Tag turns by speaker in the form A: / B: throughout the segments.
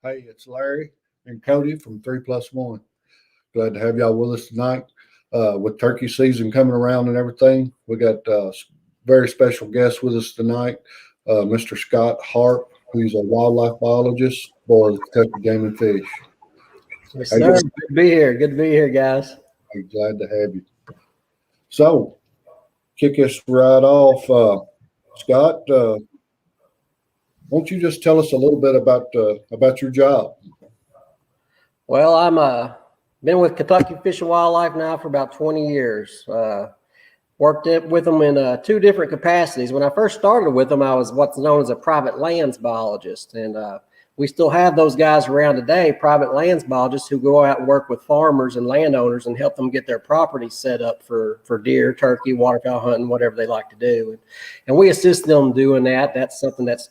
A: Hey, it's Larry and Cody from 3+1. Glad to have y'all with us tonight. With turkey season coming around and everything, we got very special guest with us tonight, Mr. Scott Harp, who's a wildlife biologist for the Kentucky Game and Fish.
B: Yes, sir. Good to be here. Good to be here, guys.
A: I'm glad to have you. So, kick us right off. Scott, won't you just tell us a little bit about your job?
B: Well, I'm been with Kentucky Fish and Wildlife now for about 20 years. Worked with them in two different capacities. When I first started with them, I was what's known as a private lands biologist, and we still have those guys around today, private lands biologists who go out and work with farmers and landowners and help them get their properties set up for deer, turkey, waterfowl hunting, whatever they like to do. And we assist them doing that. That's something that's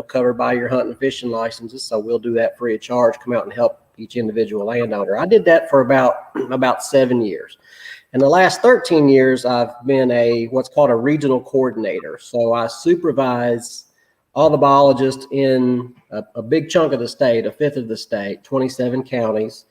B: covered by your hunting and fishing licenses. So we'll do that free of charge, come out and help each individual landowner. I did that for about 7 years. In the last 13 years, I've been what's called a regional coordinator. So I supervise all the biologists in a big chunk of the state, a fifth of the state, 27 counties,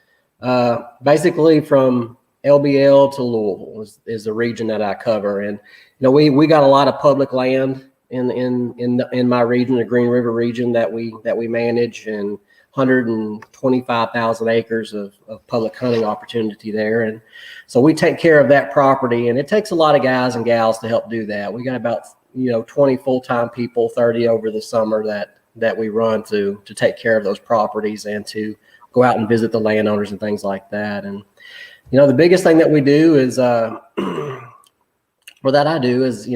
B: basically from LBL to Louisville is the region that I cover. And we got a lot of public land in my region, the Green River region that we manage, and 125,000 acres of public hunting opportunity there. And so we take care of that property, and it takes a lot of guys and gals to help do that. We got about 20 full-time people, 30 over the summer that we run to take care of those properties and to go out and visit the landowners and things like that. And the biggest thing that we do is or that I do is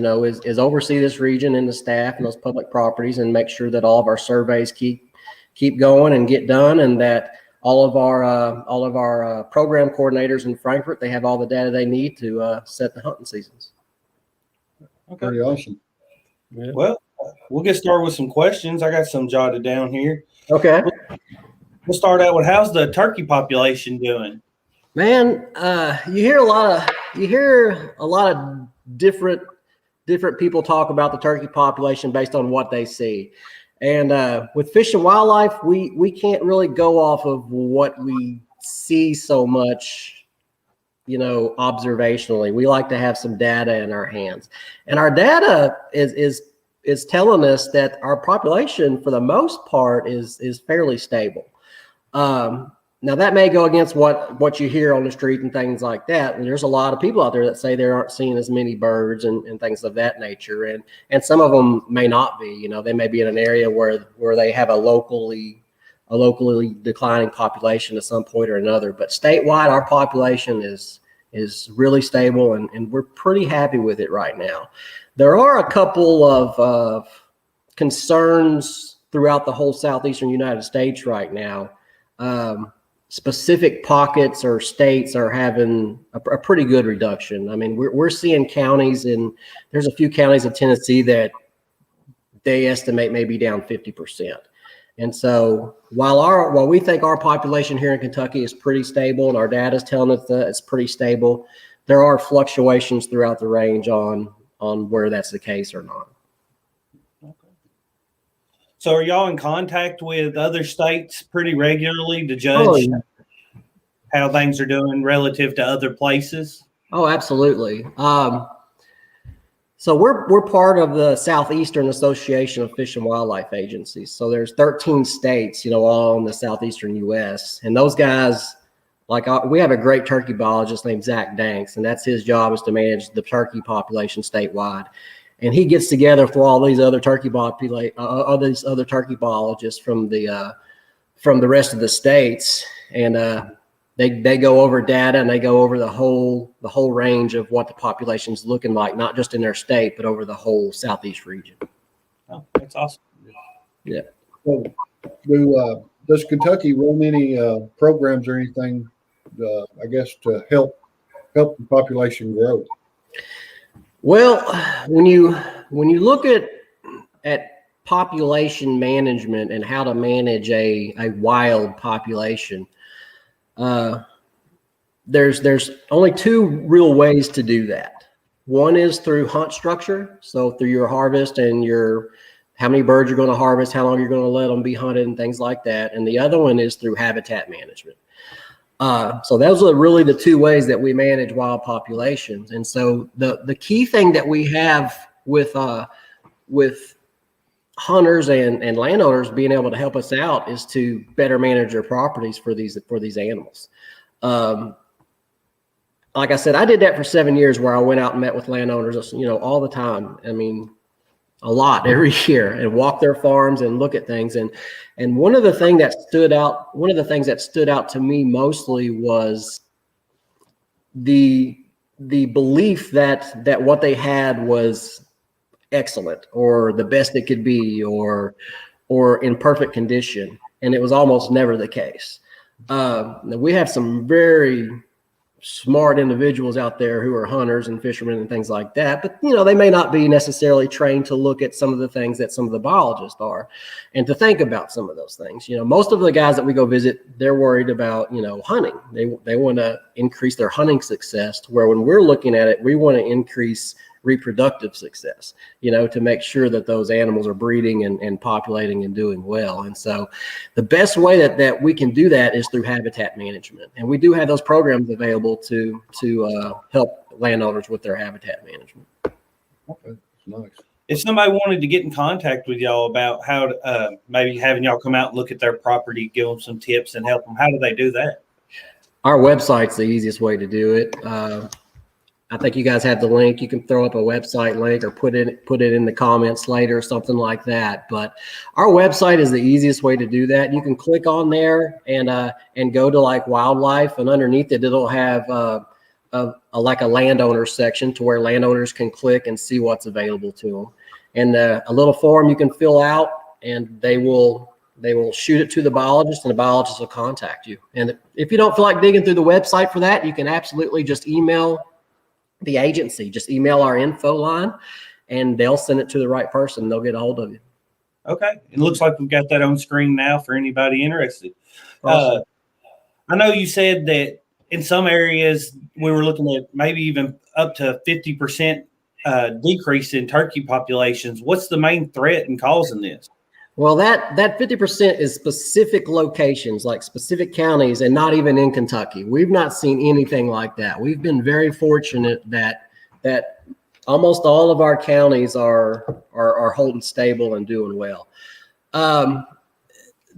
B: oversee this region and the staff and those public properties and make sure that all of our surveys keep going and get done, and that all of our program coordinators in Frankfort, they have all the data they need to set the hunting seasons.
A: Okay. Pretty awesome.
C: Yeah. Well, we'll get started with some questions. I got some jotted down here.
B: Okay.
C: We'll start out with, how's the turkey population doing?
B: Man, you hear a lot of different people talk about the turkey population based on what they see. And with Fish and Wildlife, we can't really go off of what we see so much, observationally. We like to have some data in our hands. And our data is telling us that our population, for the most part, is fairly stable. Now, that may go against what you hear on the street and things like that. And there's a lot of people out there that say they aren't seeing as many birds and things of that nature. And some of them may not be. They may be in an area where they have a locally declining population at some point or another. But statewide, our population is really stable, and we're pretty happy with it right now. There are a couple of concerns throughout the whole southeastern United States right now. Specific pockets or states are having a pretty good reduction. I mean, we're seeing counties, and there's a few counties in Tennessee that they estimate may be down 50%. And so while we think our population here in Kentucky is pretty stable, and our data is telling us that it's pretty stable, there are fluctuations throughout the range on where that's the case or not.
C: So are y'all in contact with other states pretty regularly to judge how things are doing relative to other places? Oh,
B: absolutely. So we're part of the Southeastern Association of Fish and Wildlife Agencies. So there's 13 states, all in the southeastern U.S. And those guys, we have a great turkey biologist named Zach Danks, and that's his job, is to manage the turkey population statewide. And he gets together for all these other turkey biologists from the rest of the states, and they go over data, and they go over the whole range of what the population's looking like, not just in their state, but over the whole southeast region.
C: Oh, that's awesome.
B: Yeah.
A: So, does Kentucky run any programs or anything, I guess, to help the population grow?
B: Well, when you look at population management and how to manage a wild population, there's only two real ways to do that. One is through hunt structure, so through your harvest and your how many birds you're going to harvest, how long you're going to let them be hunted, and things like that. And the other one is through habitat management. So those are really the two ways that we manage wild populations. And so the key thing that we have with hunters and landowners being able to help us out is to better manage their properties for these animals. Like I said, I did that for 7 years, where I went out and met with landowners, all the time. I mean, a lot every year, and walk their farms and look at things. And one of the things that stood out to me mostly was the belief that what they had was excellent, or the best it could be, or in perfect condition. And it was almost never the case. We have some very smart individuals out there who are hunters and fishermen and things like that, but they may not be necessarily trained to look at some of the things that some of the biologists are, and to think about some of those things. Most of the guys that we go visit, they're worried about hunting. They want to increase their hunting success, to where when we're looking at it, we want to increase reproductive success, to make sure that those animals are breeding and populating and doing well. And so the best way that we can do that is through habitat management. And we do have those programs available to help landowners with their habitat management.
A: Okay, that's nice.
C: If somebody wanted to get in contact with y'all about how to, maybe having y'all come out and look at their property, give them some tips and help them, how do they do that?
B: Our website's the easiest way to do it. I think you guys have the link. You can throw up a website link or put it in the comments later or something like that. But our website is the easiest way to do that. You can click on there and go to like wildlife, and underneath it, it'll have like a landowner section, to where landowners can click and see what's available to them. And a little form you can fill out, and they will shoot it to the biologist, and the biologist will contact you. And if you don't feel like digging through the website for that, you can absolutely just email the agency. Just email our info line, and they'll send it to the right person. They'll get a hold of you.
C: Okay. It looks like we've got that on screen now for anybody interested.
B: Awesome.
C: I know you said that in some areas we were looking at maybe even up to 50% decrease in turkey populations. What's the main threat in causing this?
B: Well, that 50% is specific locations, like specific counties, and not even in Kentucky. We've not seen anything like that. We've been very fortunate that almost all of our counties are holding stable and doing well. The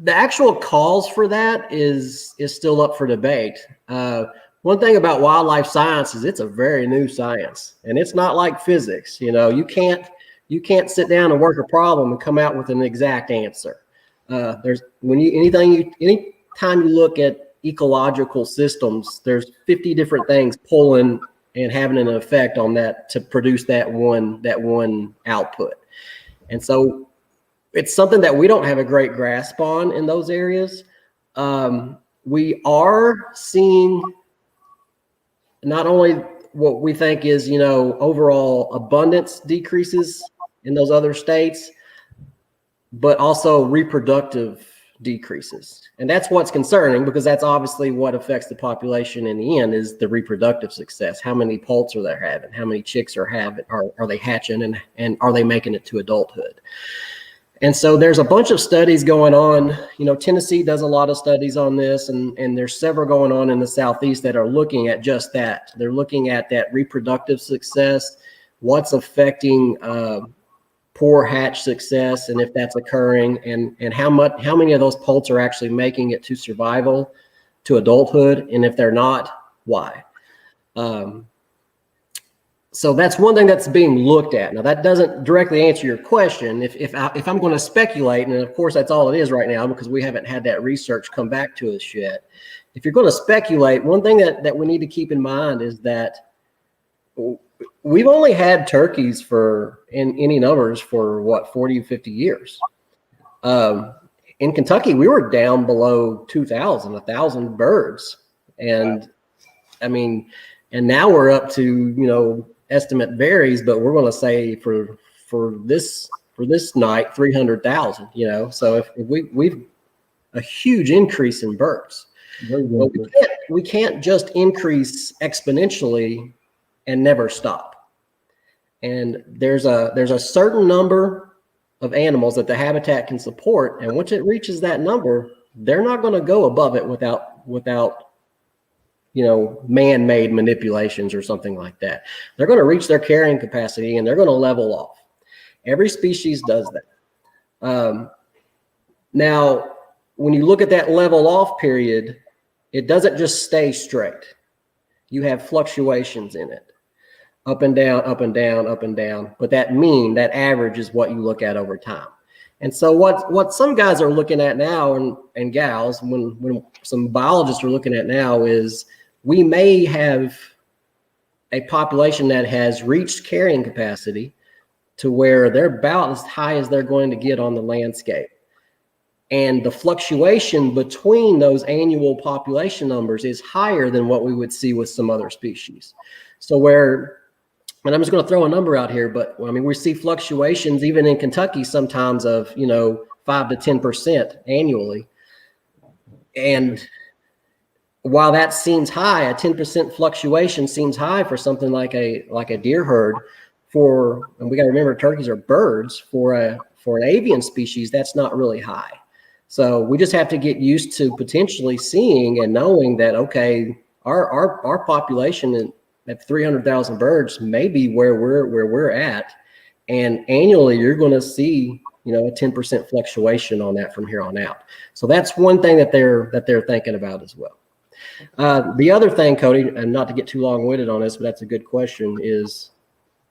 B: actual cause for that is still up for debate. One thing about wildlife science is it's a very new science, and it's not like physics. You can't sit down and work a problem and come out with an exact answer. Anytime you look at ecological systems, there's 50 different things pulling and having an effect on that to produce that one output. And so it's something that we don't have a great grasp on in those areas. We are seeing not only what we think is, overall abundance decreases in those other states, but also reproductive decreases. And that's what's concerning, because that's obviously what affects the population in the end, is the reproductive success. How many poults are they having? How many chicks are they hatching, and are they making it to adulthood? And so there's a bunch of studies going on. Tennessee does a lot of studies on this, and there's several going on in the Southeast that are looking at just that. They're looking at that reproductive success, what's affecting poor hatch success, and if that's occurring, and how many of those poults are actually making it to survival, to adulthood, and if they're not, why? So that's one thing that's being looked at. Now, that doesn't directly answer your question. If I'm going to speculate, and of course that's all it is right now, because we haven't had that research come back to us yet. If you're going to speculate, one thing that we need to keep in mind is that we've only had turkeys in any numbers for 40, 50 years. In Kentucky, we were down below 1,000 birds. And I mean, and now we're up to, estimate varies, but we're going to say for this night, 300,000, so if we've a huge increase in birds. But we can't just increase exponentially and never stop. And there's a certain number of animals that the habitat can support. And once it reaches that number, they're not going to go above it without man-made manipulations or something like that. They're going to reach their carrying capacity and they're going to level off. Every species does that. Now, when you look at that level off period, it doesn't just stay straight. You have fluctuations in it, up and down, up and down, up and down. But that average is what you look at over time. And so what some guys are looking at now and gals, when some biologists are looking at now, is we may have a population that has reached carrying capacity to where they're about as high as they're going to get on the landscape. And the fluctuation between those annual population numbers is higher than what we would see with some other species. So and I'm just going to throw a number out here, but I mean, we see fluctuations even in Kentucky sometimes of, 5 to 10% annually. And while that seems high, a 10% fluctuation seems high for something like a deer herd. And we got to remember, turkeys are birds. For an avian species, that's not really high. So we just have to get used to potentially seeing and knowing that, okay, our population at 300,000 birds may be where we're at, and annually you're going to see a 10% fluctuation on that from here on out. So that's one thing that they're thinking about as well. The other thing, Cody, and not to get too long-winded on this, but that's a good question, is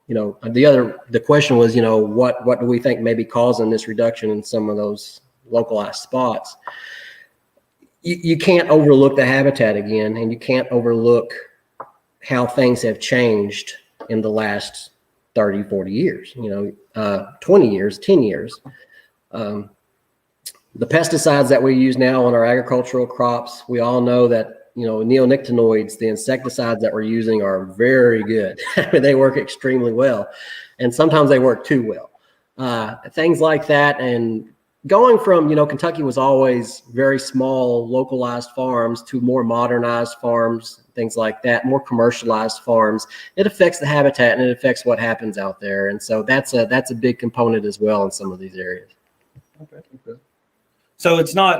B: the question was, what do we think may be causing this reduction in some of those localized spots? You can't overlook the habitat again, and you can't overlook how things have changed in the last 30, 40 years, 20 years, 10 years. The pesticides that we use now on our agricultural crops, we all know that, neonicotinoids, the insecticides that we're using, are very good. They work extremely well. And sometimes they work too well. Things like that. And going from, Kentucky was always very small, localized farms to more modernized farms, things like that, more commercialized farms. It affects the habitat and it affects what happens out there. And so that's a big component as well in some of these areas.
A: Okay.
C: So it's not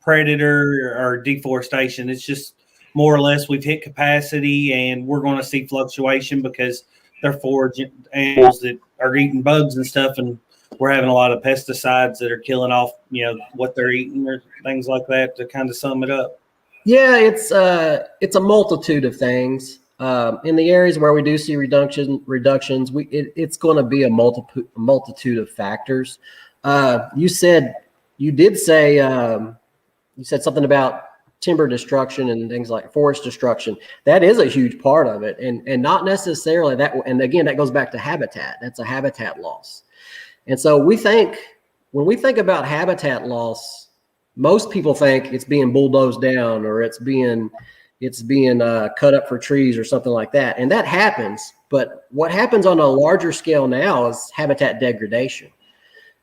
C: predator or deforestation. It's just more or less we've hit capacity and we're going to see fluctuation because they're foraging animals that are eating bugs and stuff, and we're having a lot of pesticides that are killing off, what they're eating or things like that, to kind of sum it up. Yeah,
B: it's a multitude of things. In the areas where we do see reductions, it's going to be a multitude of factors. You said something about timber destruction and things like forest destruction. That is a huge part of it, and not necessarily that. And again, that goes back to habitat. That's a habitat loss. And so when we think about habitat loss, most people think it's being bulldozed down or it's being cut up for trees or something like that. And that happens. But what happens on a larger scale now is habitat degradation.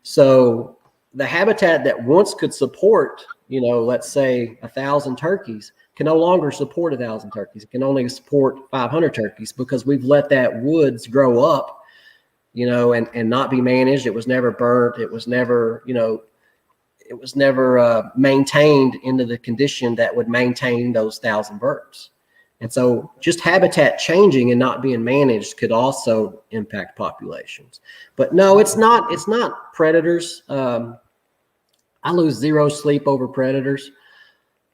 B: So the habitat that once could support, let's say 1,000 turkeys can no longer support 1,000 turkeys. It can only support 500 turkeys because we've let that woods grow up, and not be managed. It was never burnt. It was never, maintained into the condition that would maintain those 1,000 birds. And so just habitat changing and not being managed could also impact populations. But no, it's not predators. I lose zero sleep over predators.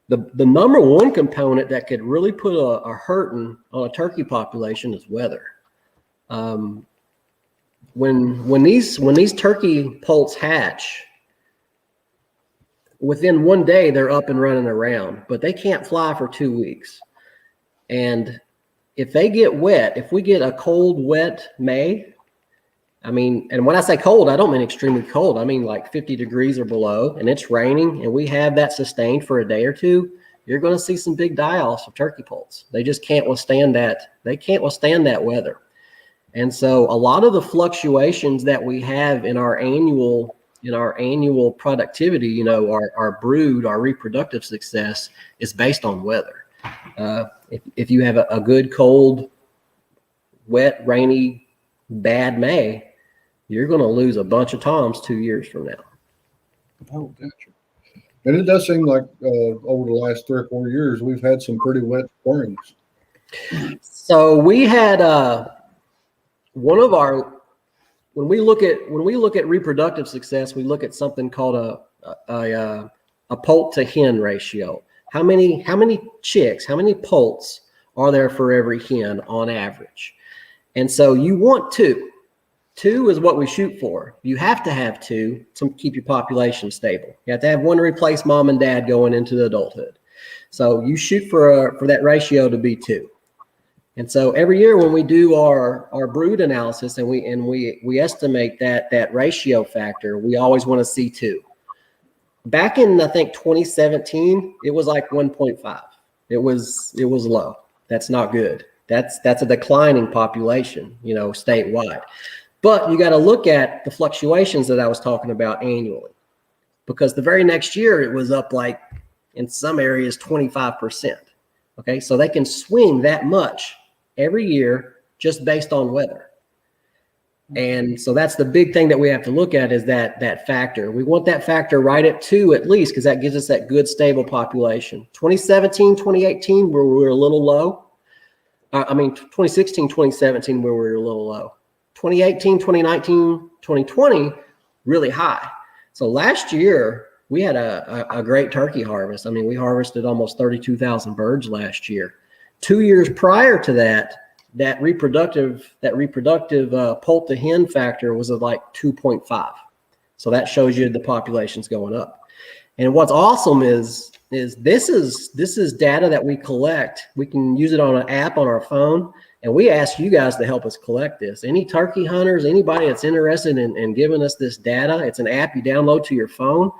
B: The number one component that could really put a hurting on a turkey population is weather. When these turkey poults hatch, within one day they're up and running around, but they can't fly for 2 weeks. And if they get wet, if we get a cold, wet May, and when I say cold, I don't mean extremely cold. I mean like 50 degrees or below, and it's raining, and we have that sustained for a day or two, you're going to see some big die-offs of turkey poults. They just can't withstand that. They can't withstand that weather. And so a lot of the fluctuations that we have in our annual productivity, our brood, our reproductive success, is based on weather. If you have a good, cold, wet, rainy, bad May, you're going to lose a bunch of toms 2 years from now.
A: Oh, gotcha. And it does seem like over the last 3 or 4 years, we've had some pretty wet springs.
B: So we had one of our, when we look at reproductive success, we look at something called a poult to hen ratio. How many chicks, how many poults are there for every hen on average? And so you want two. Two is what we shoot for. You have to have two to keep your population stable. You have to have one to replace mom and dad going into adulthood. So you shoot for that ratio to be 2. And so every year when we do our brood analysis and we estimate that ratio factor, we always want to see 2. Back in, I think, 2017, it was like 1.5. It was low. That's not good. That's a declining population, statewide. But you got to look at the fluctuations that I was talking about annually, because the very next year it was up like in some areas 25%. Okay, so they can swing that much every year just based on weather. And so that's the big thing that we have to look at, is that factor. We want that factor right at 2 at least, because that gives us that good stable population. 2017, 2018, where we were a little low. 2016, 2017, where we were a little low. 2018, 2019, 2020, really high. So last year we had a great turkey harvest. I mean, we harvested almost 32,000 birds last year. 2 years prior to that reproductive poult to hen factor was of like 2.5. So that shows you the population's going up. And what's awesome is this is data that we collect. We can use it on an app on our phone, and we ask you guys to help us collect this. Any turkey hunters, anybody that's interested in giving us this data, it's an app you download to your phone.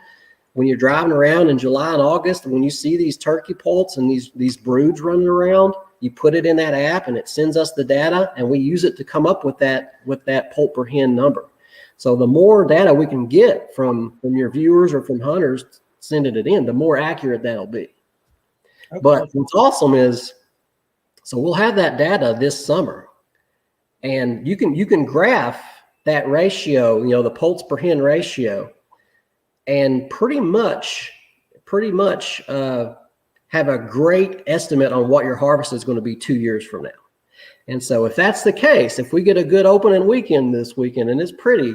B: When you're driving around in July and August, when you see these turkey poults and these broods running around, you put it in that app and it sends us the data, and we use it to come up with that poult per hen number. So the more data we can get from your viewers or from hunters sending it in, the more accurate that'll be. Okay. But what's awesome is, so we'll have that data this summer, and you can graph that ratio, the poults per hen ratio, and pretty much have a great estimate on what your harvest is going to be 2 years from now. And so if that's the case, if we get a good opening weekend this weekend and it's pretty,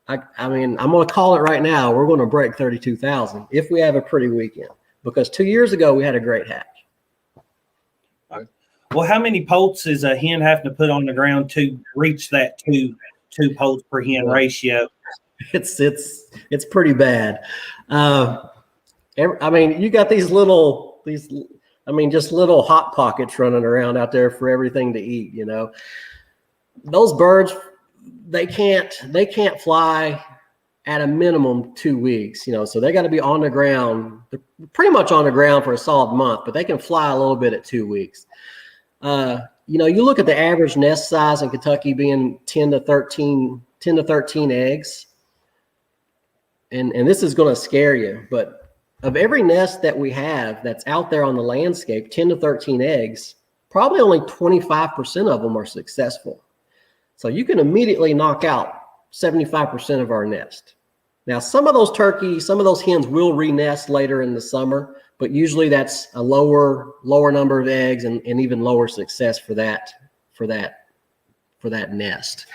B: I mean, I'm going to call it right now, we're going to break 32,000 if we have a pretty weekend, because 2 years ago we had a great hatch.
C: Well, how many poults is a hen having to put on the ground to reach that two poults per hen ratio?
B: It's pretty bad. I mean, you got just little hot pockets running around out there for everything to eat. Those birds, they can't fly at a minimum 2 weeks. So they got to be on the ground. They're pretty much on the ground for a solid month, but they can fly a little bit at 2 weeks. You look at the average nest size in Kentucky being 10 to 13 eggs. And this is going to scare you, but of every nest that we have that's out there on the landscape, 10 to 13 eggs, probably only 25% of them are successful. So you can immediately knock out 75% of our nest. Now, some of those hens will re-nest later in the summer, but usually that's a lower number of eggs and even lower success for that nest.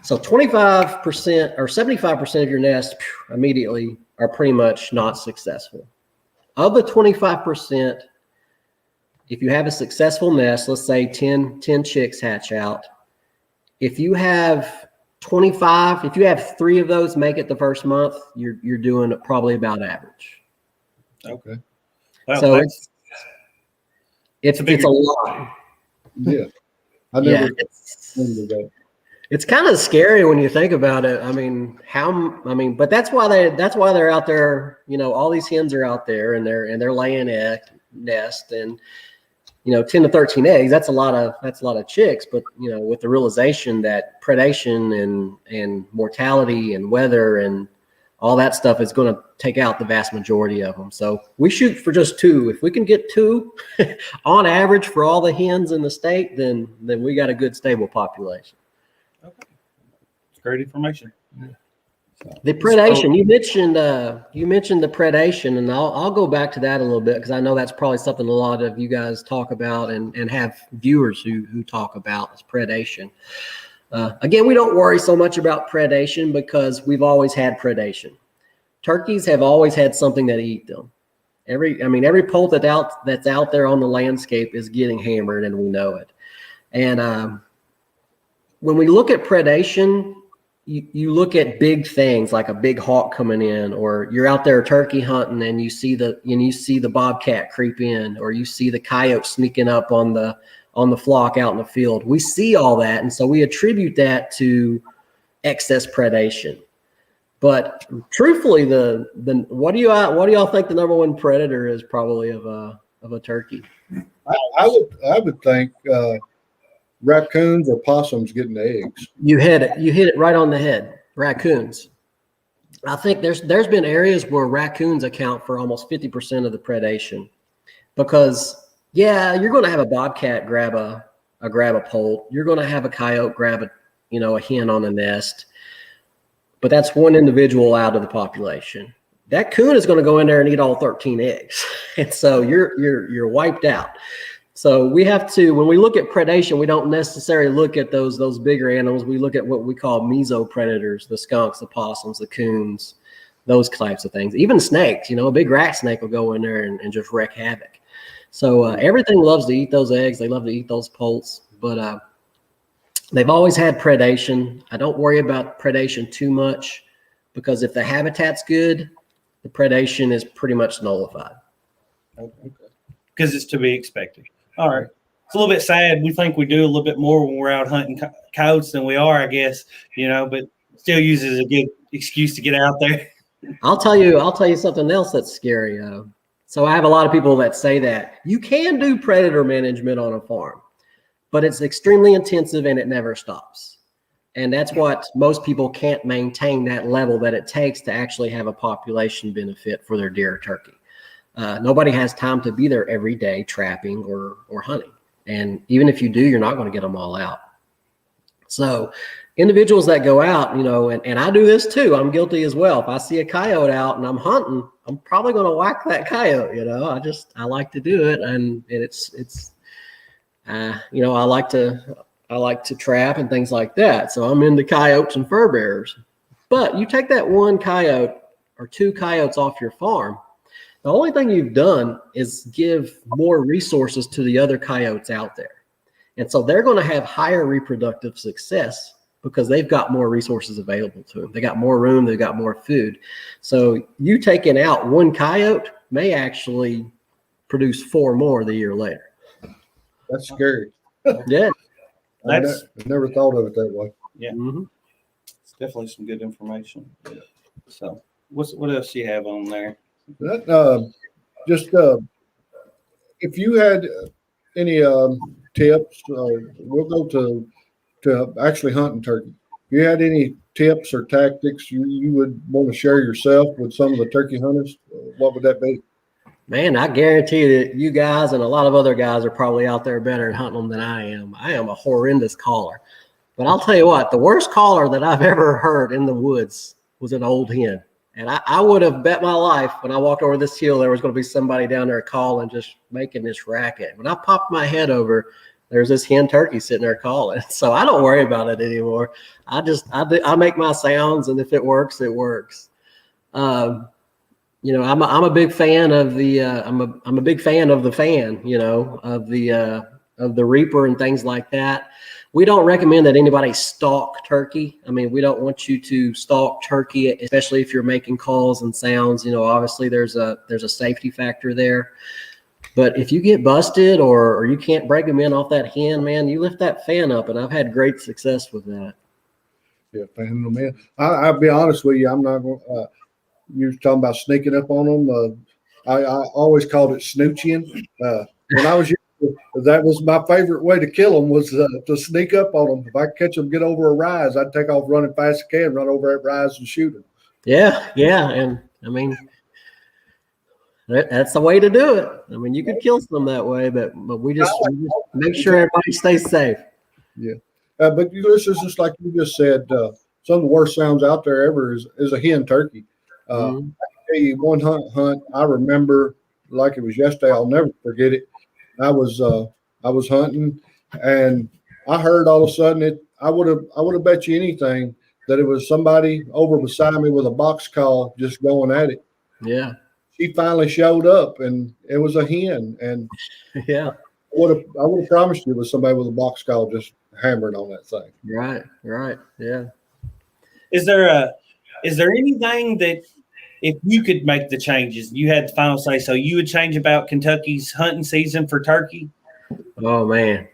B: So 25% or 75% of your nest immediately are pretty much not successful. Of the 25%, if you have a successful nest, let's say 10 chicks hatch out, if you have 25, if you have 3 of those make it the first month, you're doing probably about average.
C: Okay. Well,
B: so it's a lot.
A: Yeah. I never remember that.
B: It's kind of scary when you think about it. But that's why they're out there. All these hens are out there and they're laying nest, and 10 to 13 eggs. That's a lot of chicks. But with the realization that predation and mortality and weather and all that stuff is going to take out the vast majority of them. So we shoot for just 2. If we can get 2 on average for all the hens in the state, then we got a good stable population.
C: Okay. great information.
B: The predation, you mentioned the predation, and I'll go back to that a little bit because I know that's probably something a lot of you guys talk about and have viewers who talk about is predation. Again, we don't worry so much about predation because we've always had predation. Turkeys have always had something that eat them. Every poult that's out there on the landscape is getting hammered, and we know it. And when we look at predation, you look at big things like a big hawk coming in, or you're out there turkey hunting and you see the bobcat creep in, or you see the coyote sneaking up on the flock out in the field. We see all that, and so we attribute that to excess predation. But truthfully, what do y'all think the number one predator is probably of a turkey?
A: I would think raccoons or possums getting the eggs.
B: You hit it right on the head. Raccoons. I think there's been areas where raccoons account for almost 50% of the predation, because you're going to have a bobcat grab a poult. You're going to have a coyote grab a hen on a nest, but that's one individual out of the population. That coon is going to go in there and eat all 13 eggs, and so you're wiped out. So we have to, when we look at predation, we don't necessarily look at those bigger animals. We look at what we call mesopredators, the skunks, the possums, the coons, those types of things. Even snakes, a big rat snake will go in there and just wreak havoc. So everything loves to eat those eggs. They love to eat those poults, but they've always had predation. I don't worry about predation too much because if the habitat's good, the predation is pretty much nullified.
C: Okay. Because it's to be expected. All right. It's a little bit sad. We think we do a little bit more when we're out hunting coyotes than we are, I guess, but still uses a good excuse to get out there.
B: I'll tell you something else that's scary. So I have a lot of people that say that you can do predator management on a farm, but it's extremely intensive and it never stops. And that's what most people can't maintain, that level that it takes to actually have a population benefit for their deer or turkey. Nobody has time to be there every day trapping or hunting. And even if you do, you're not going to get them all out. So individuals that go out, and I do this too. I'm guilty as well. If I see a coyote out and I'm hunting, I'm probably going to whack that coyote. I like to do it. And I like to trap and things like that. So I'm into coyotes and fur bearers. But you take that one coyote or two coyotes off your farm, the only thing you've done is give more resources to the other coyotes out there. And so they're going to have higher reproductive success because they've got more resources available to them. They got more room, they've got more food. So you taking out one coyote may actually produce 4 more the year later.
A: That's scary.
B: Yeah.
A: I never thought of it that way.
C: Yeah.
B: Mm-hmm.
C: It's definitely some good information. So what else do you have on there?
A: If you had any tips, we'll go to actually hunting turkey. If you had any tips or tactics you would want to share yourself with some of the turkey hunters, what would that be?
B: Man, I guarantee that you guys and a lot of other guys are probably out there better at hunting them than I am. I am a horrendous caller. But I'll tell you what, the worst caller that I've ever heard in the woods was an old hen. And I would have bet my life when I walked over this hill, there was going to be somebody down there calling, just making this racket. When I popped my head over, there's this hen turkey sitting there calling. So I don't worry about it anymore. I make my sounds, and if it works, it works. I'm a big fan of the I'm a big fan of the fan, of the reaper and things like that. We don't recommend that anybody stalk turkey. We don't want you to stalk turkey, especially if you're making calls and sounds. Obviously there's a safety factor there. But if you get busted or you can't break them in off that hen, man, you lift that fan up, and I've had great success with that.
A: Yeah, fan them in. I'll be honest with you, I'm not going. You were talking about sneaking up on them. I always called it snooching. When I was young, that was my favorite way to kill them, was to sneak up on them. If I could catch them get over a rise, I'd take off running fast as I can, run over that rise and shoot them.
B: Yeah, and that's the way to do it. You could kill some that way, but we just make sure everybody stays safe.
A: Yeah, but it's just like you just said. some of the worst sounds out there ever is a hen turkey.
B: Mhm.
A: Tell you one hunt I remember like it was yesterday. I'll never forget it. I was hunting, and I heard all of a sudden it. I would have bet you anything that it was somebody over beside me with a box call just going at it.
B: Yeah.
A: She finally showed up, and it was a hen. And
B: Yeah.
A: I would have promised you it was somebody with a box call just hammering on that thing.
B: Right. Right. Yeah.
C: Is there anything that if you could make the changes, you had the final say so, you would change about Kentucky's hunting season for turkey?
B: Oh man.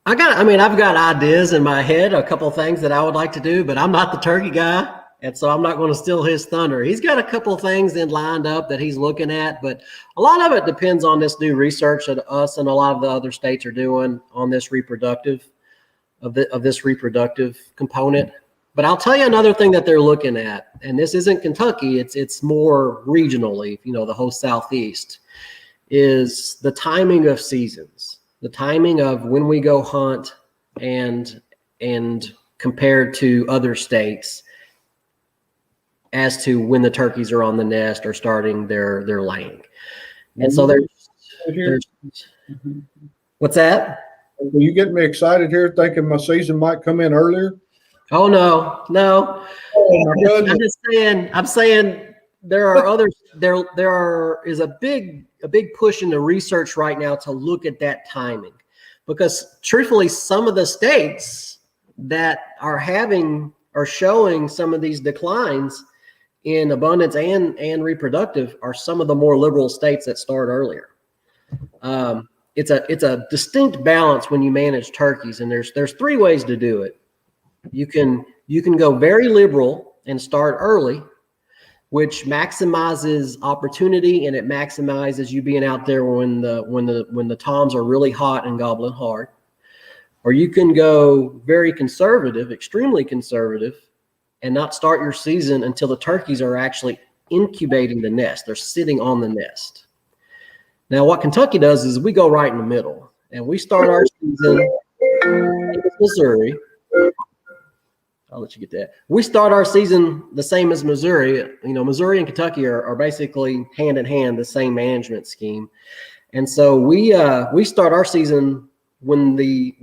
B: I've got ideas in my head, a couple of things that I would like to do, but I'm not the turkey guy. And so I'm not going to steal his thunder. He's got a couple of things in lined up that he's looking at, but a lot of it depends on this new research that us and a lot of the other states are doing on this reproductive component. But I'll tell you another thing that they're looking at, and this isn't Kentucky, it's more regionally, the whole Southeast, is the timing of seasons, the timing of when we go hunt and compared to other states as to when the turkeys are on the nest or starting their laying. And so there's what's that?
A: Are you getting me excited here thinking my season might come in earlier?
B: Oh no.
A: Oh my goodness.
B: I'm saying there are others. There is a big push in the research right now to look at that timing, because truthfully, some of the states that are showing some of these declines in abundance and reproductive are some of the more liberal states that start earlier. It's a distinct balance when you manage turkeys, and there's three ways to do it. You can go very liberal and start early, which maximizes opportunity, and it maximizes you being out there when the toms are really hot and gobbling hard. Or you can go very conservative, extremely conservative, and not start your season until the turkeys are actually incubating the nest. They're sitting on the nest. Now, what Kentucky does is we go right in the middle, and we start our season in Missouri. I'll let you get that. We start our season the same as Missouri. Missouri and Kentucky are basically hand in hand, the same management scheme. And so we start our season when the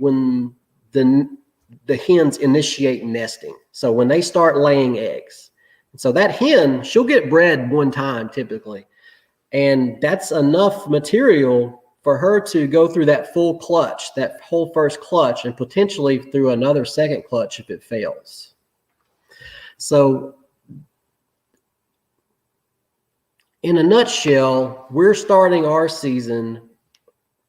B: hens initiate nesting. So when they start laying eggs. So that hen, she'll get bred one time typically. And that's enough material for her to go through that full clutch, that whole first clutch, and potentially through another second clutch if it fails. So in a nutshell, we're starting our season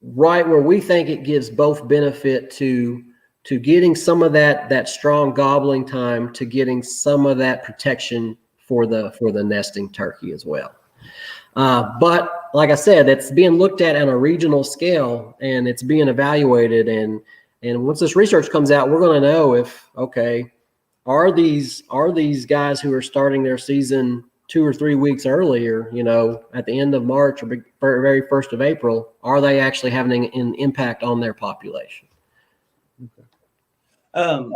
B: right where we think it gives both benefit to getting some of that strong gobbling time, to getting some of that protection for the nesting turkey as well. But like I said, it's being looked at on a regional scale, and it's being evaluated. And once this research comes out, we're going to know if, okay, are these guys who are starting their season 2 or 3 weeks earlier, at the end of March or very first of April, are they actually having an impact on their population?
C: Do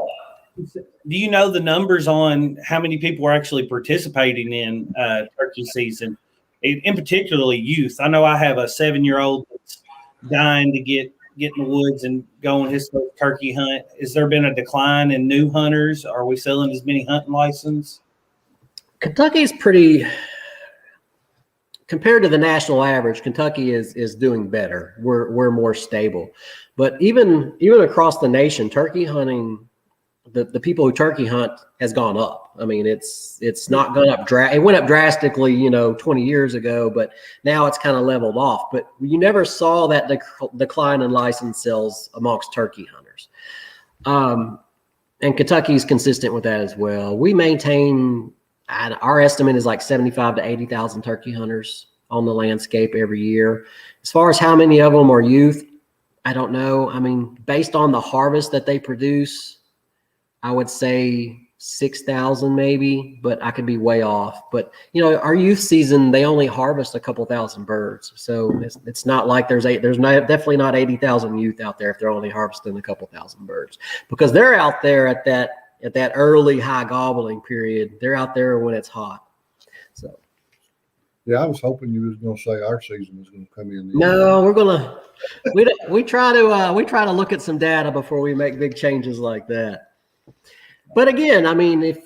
C: you know the numbers on how many people are actually participating in turkey season? In particularly youth. I know I have a 7-year-old that's dying to get in the woods and go on his first turkey hunt. Has there been a decline in new hunters? Are we selling as many hunting licenses? Kentucky's
B: pretty, compared to the national average, Kentucky is doing better. We're more stable. But even across the nation, turkey hunting, the people who turkey hunt has gone up. I mean, it's not gone up. It went up drastically, 20 years ago, but now it's kind of leveled off. But you never saw that decline in license sales amongst turkey hunters. And Kentucky's consistent with that as well. We maintain, our estimate is like 75 to 80,000 turkey hunters on the landscape every year. As far as how many of them are youth, I don't know. I mean, based on the harvest that they produce, I would say 6,000 maybe, but I could be way off. But our youth season, they only harvest a couple thousand birds, so it's not like there's definitely not 80,000 youth out there if they're only harvesting a couple thousand birds, because they're out there at that early high gobbling period. They're out there when it's hot. So
A: Yeah, I was hoping you was going to say our season was going to come in.
B: no, we try to look at some data before we make big changes like that. But again, I mean, if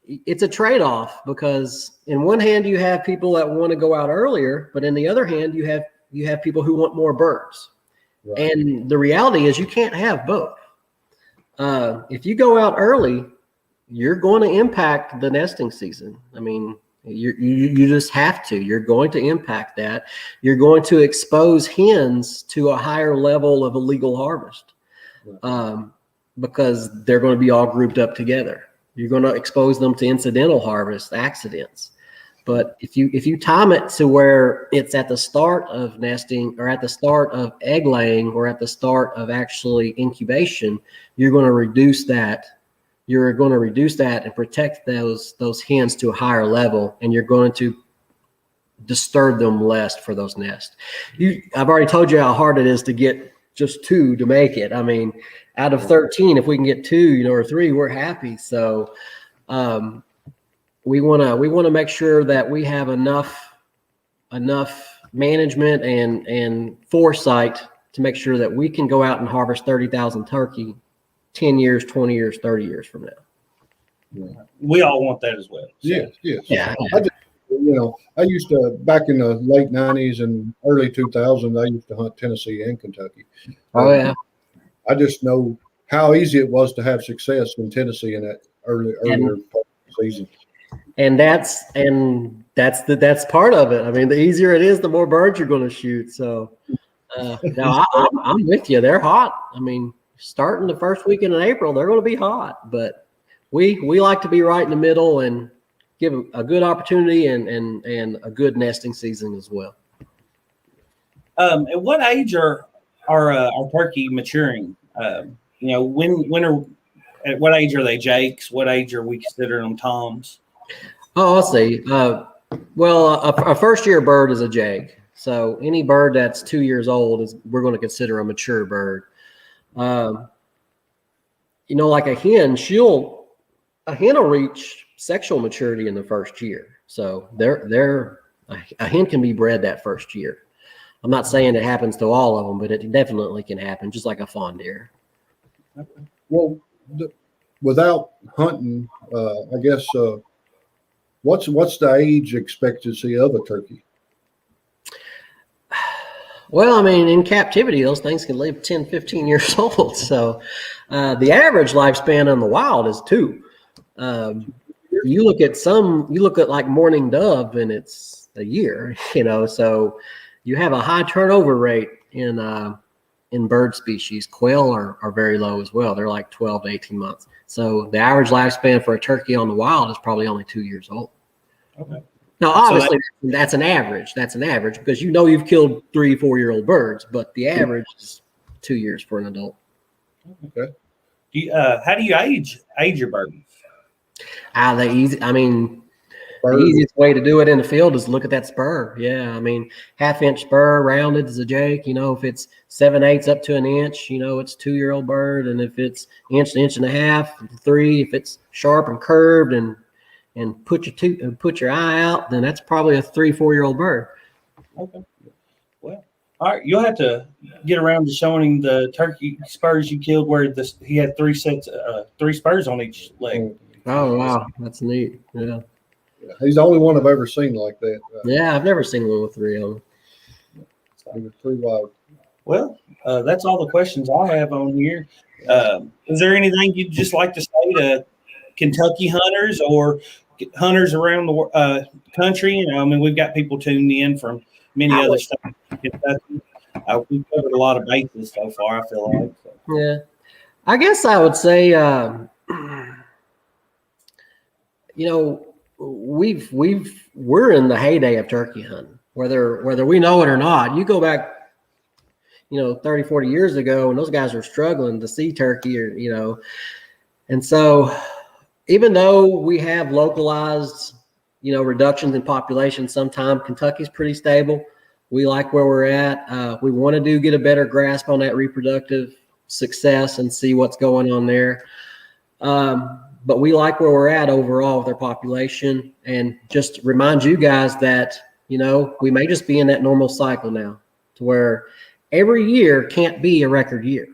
B: it's a trade-off, because in one hand you have people that want to go out earlier, but in the other hand you have people who want more birds. Right. And the reality is you can't have both. If you go out early, you're going to impact the nesting season. I mean, you just have to. You're going to impact that. You're going to expose hens to a higher level of illegal harvest. Right. Because they're going to be all grouped up together. You're going to expose them to incidental harvest, accidents. But if you time it to where it's at the start of nesting, or at the start of egg laying, or at the start of actually incubation, you're going to reduce that. You're going to reduce that and protect those hens to a higher level, and you're going to disturb them less for those nests. I've already told you how hard it is to get just 2 to make it. I mean, out of 13, if we can get 2, or 3, we're happy. So we want to make sure that we have enough management and foresight to make sure that we can go out and harvest 30,000 turkey 10 years, 20 years, 30 years from now.
A: Yeah.
C: We all want that as well. So.
A: Yes.
B: Yeah.
A: I used to, back in the late 90s and early 2000s, I used to hunt Tennessee and Kentucky.
B: Oh, yeah.
A: I just know how easy it was to have success in Tennessee in that earlier part of the season.
B: And that's part of it. I mean, the easier it is, the more birds you're going to shoot. So no, I'm with you. They're hot. I mean, starting the first weekend in April, they're going to be hot. But we like to be right in the middle and give a good opportunity and a good nesting season as well.
C: At what age are turkey maturing? At what age are they jakes? What age are we considering them toms?
B: Oh, I'll see. Well, a first-year bird is a jake. So any bird that's 2 years old we're going to consider a mature bird. Like a hen, a hen will reach sexual maturity in the first year. So a hen can be bred that first year. I'm not saying it happens to all of them, but it definitely can happen, just like a fawn deer.
A: Well, without hunting, I guess, what's the age expectancy of a turkey?
B: Well, I mean, in captivity, those things can live 10, 15 years old. So the average lifespan in the wild is 2. You look at like mourning dove, and it's a year, so you have a high turnover rate in bird species. Quail are very low as well. They're like 12 to 18 months. So the average lifespan for a turkey on the wild is probably only 2 years old.
C: Okay.
B: Now, obviously, that's an average. That's an average because you've killed 3-4 year old birds, but the average is 2 years for an adult.
A: Okay.
C: How do you age your birds?
B: The easiest way to do it in the field is look at that spur. Yeah, I mean, 1/2-inch spur, rounded as a jake. If it's 7/8 up to an inch, it's 2 year old bird. And if it's inch to inch and a half, 3, if it's sharp and curved and put your eye out, then that's probably a 3-4 year old bird.
C: Okay. Well, all right. You'll have to get around to showing the turkey spurs you killed, where he had 3 spurs on each leg.
B: Oh wow, that's neat. Yeah.
A: He's the only one I've ever seen like that.
B: Yeah, I've never seen one with 3 of them.
A: It was pretty wild.
C: Well, that's all the questions I have on here. Is there anything you'd just like to say to Kentucky hunters or hunters around the country? We've got people tuned in from many other states in Kentucky. We've covered a lot of bases so far, I feel like. So.
B: Yeah. I guess I would say, we're in the heyday of turkey hunting, whether we know it or not. You go back, 30, 40 years ago, and those guys were struggling to see turkey, and so even though we have localized, reductions in population, sometimes Kentucky's pretty stable. We like where we're at. We want to get a better grasp on that reproductive success and see what's going on there. But we like where we're at overall with our population, and just remind you guys that, we may just be in that normal cycle now to where every year can't be a record year.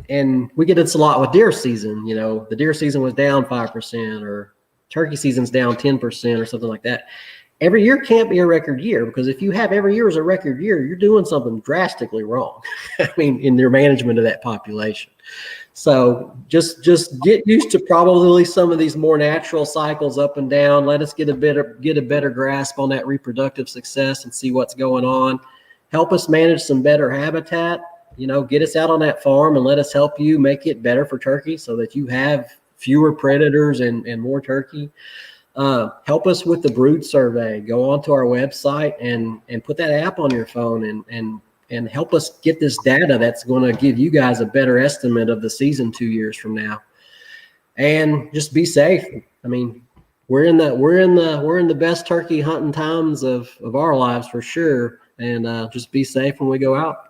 B: And we get this a lot with deer season, the deer season was down 5% or turkey season's down 10% or something like that. Every year can't be a record year, because if you have every year as a record year, you're doing something drastically wrong. I mean, in your management of that population. So just get used to probably some of these more natural cycles up and down. Let us get a better grasp on that reproductive success and see what's going on. Help us manage some better habitat. Get us out on that farm and let us help you make it better for turkey so that you have fewer predators and more turkey. Help us with the brood survey. Go onto our website and put that app on your phone and help us get this data that's going to give you guys a better estimate of the season 2 years from now. And just be safe. I mean, we're in the best turkey hunting times of our lives for sure. And just be safe when we go out.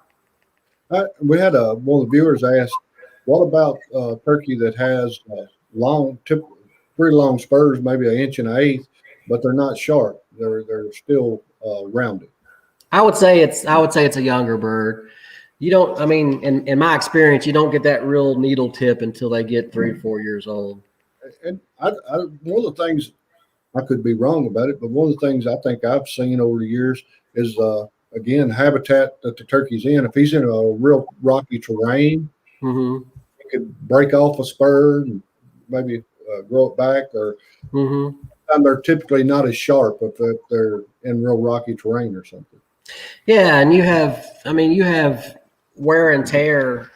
A: We had one of the viewers asked, what about turkey that has pretty long spurs, maybe 1 1/8 inch, but they're not sharp. They're still rounded.
B: I would say it's a younger bird. You don't, I mean, in my experience, you don't get that real needle tip until they get 3 or 4 years old.
A: And one of the things, I could be wrong about it, but one of the things I think I've seen over the years is, again, habitat that the turkey's in. If he's in a real rocky terrain,
B: mm-hmm.
A: he could break off a spur and maybe grow it back, or
B: mm-hmm.
A: and they're typically not as sharp if they're in real rocky terrain or something.
B: Yeah, and you have wear and tear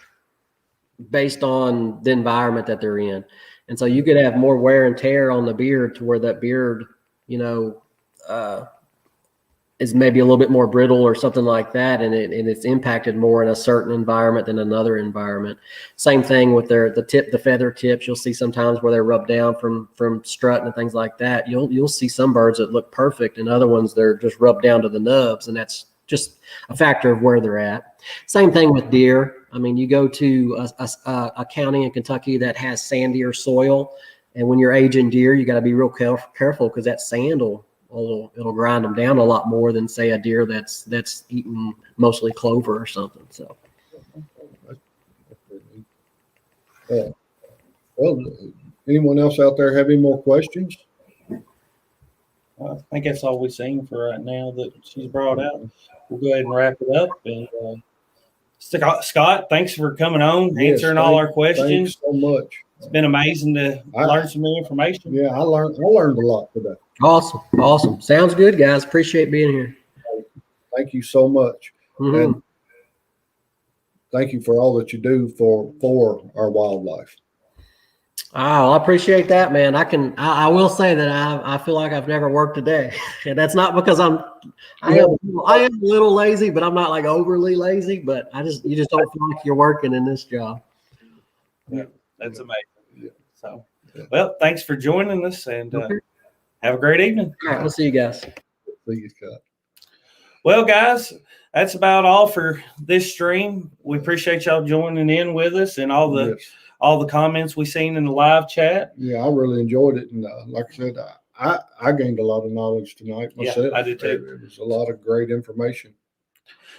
B: based on the environment that they're in. And so you could have more wear and tear on the beard to where that beard, is maybe a little bit more brittle or something like that, and it's impacted more in a certain environment than another environment. Same thing with the feather tips. You'll see sometimes where they're rubbed down from strutting and things like that. You'll see some birds that look perfect, and other ones they're just rubbed down to the nubs, and that's just a factor of where they're at. Same thing with deer. I mean, you go to a county in Kentucky that has sandier soil, and when you're aging deer, you got to be real careful because that sand it'll grind them down a lot more than, say, a deer that's eating mostly clover or something. So,
A: well, anyone else out there have any more questions?
C: I think that's all we've seen for right now that she's brought out. We'll go ahead and wrap it up. And Scott, thanks for coming on, answering all our questions.
A: Thanks so much.
C: It's been amazing to learn some new information.
A: Yeah, I learned a lot today.
B: Awesome. Sounds good, guys. Appreciate being here.
A: Thank you so much.
B: Mm-hmm.
A: And thank you for all that you do for our wildlife.
B: Oh, I appreciate that, man. I will say that I feel like I've never worked a day, and that's not because I am a little lazy, but I'm not like overly lazy. But you just don't feel like you're working in this job.
C: Yeah, that's amazing. Yeah. So, well, thanks for joining us, and have a great evening.
B: All right, we'll see you guys.
A: See you, Scott.
C: Well, guys, that's about all for this stream. We appreciate y'all joining in with us and all the comments we seen in the live chat.
A: Yeah, I really enjoyed it, and like I said, I gained a lot of knowledge tonight myself.
C: Yeah, I did too.
A: It was a lot of great information.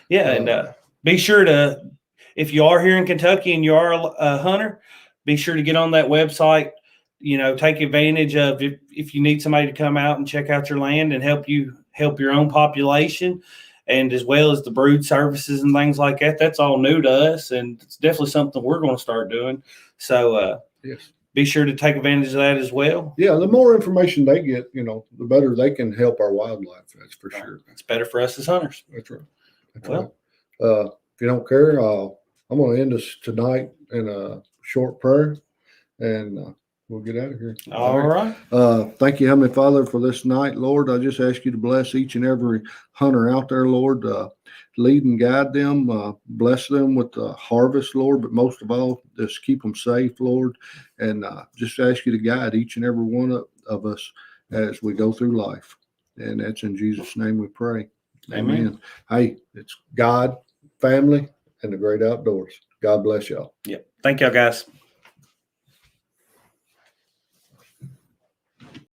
C: Yeah, and be sure to, if you are here in Kentucky and you are a hunter, be sure to get on that website. Take advantage of if you need somebody to come out and check out your land and help your own population, and as well as the brood services and things like that. That's all new to us, and it's definitely something we're going to start doing. So
A: yes,
C: be sure to take advantage of that as well.
A: Yeah, the more information they get, the better they can help our wildlife. That's for sure.
C: It's better for us as hunters.
A: That's right. Right. If you don't care, I'm going to end us tonight in a short prayer. And we'll get out of here.
C: All right.
A: Thank you, Heavenly Father, for this night, Lord. I just ask you to bless each and every hunter out there, Lord. Lead and guide them. Bless them with the harvest, Lord. But most of all, just keep them safe, Lord. And just ask you to guide each and every one of us as we go through life. And that's in Jesus' name we pray. Amen. Hey, it's God, family, and the great outdoors. God bless y'all.
C: Yep. Thank y'all, guys.